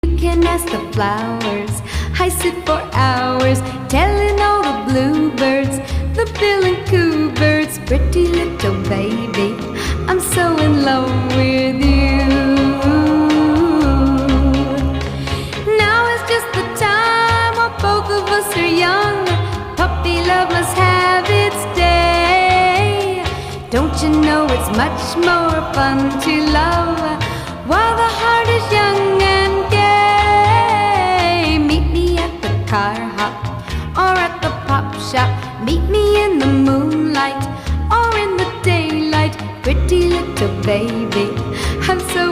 You can ask the flowers. I sit for hours telling all the bluebirds, the bill and coo birds, pretty little baby, I'm so in love with you. Now is just the time while both of us are young. Puppy love must have its day. Don't you know it's much more fun to love while the heart is young and gay? Meet me at the car hop or at the pop shop. Meet me in the moonlight or in the daylight. Pretty little baby, I'm so